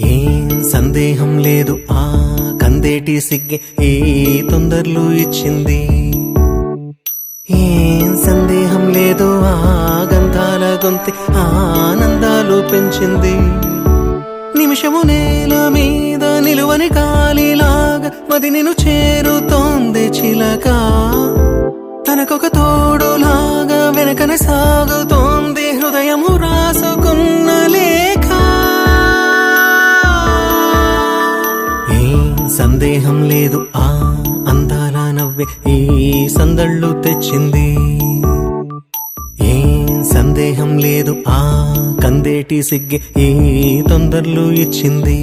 ఏం సందేహం లేదు ఆ కందేటి సిగ్గే ఏ తొందరలు ఇచ్చింది. ఏం సందేహం లేదు ఆ గంధాల గొంతి ఆనందాలు పెంచింది. నిమిషము నేల మీద నిలువని గాలిలాగా మది నిన్ను చేరుతోంది చిలక. తనకొక తోడులాగా వెనకనే సాగుతోంది హృదయము రాసుకున్న లేఖ. ఏం సందేహం లేదు ఆ అందాల నవ్వే ఈ సందళ్ళు తెచ్చింది. ఏం సందేహం లేదు ఆ కందేటి సిగ్గే ఈ తొందరలు ఇచ్చింది.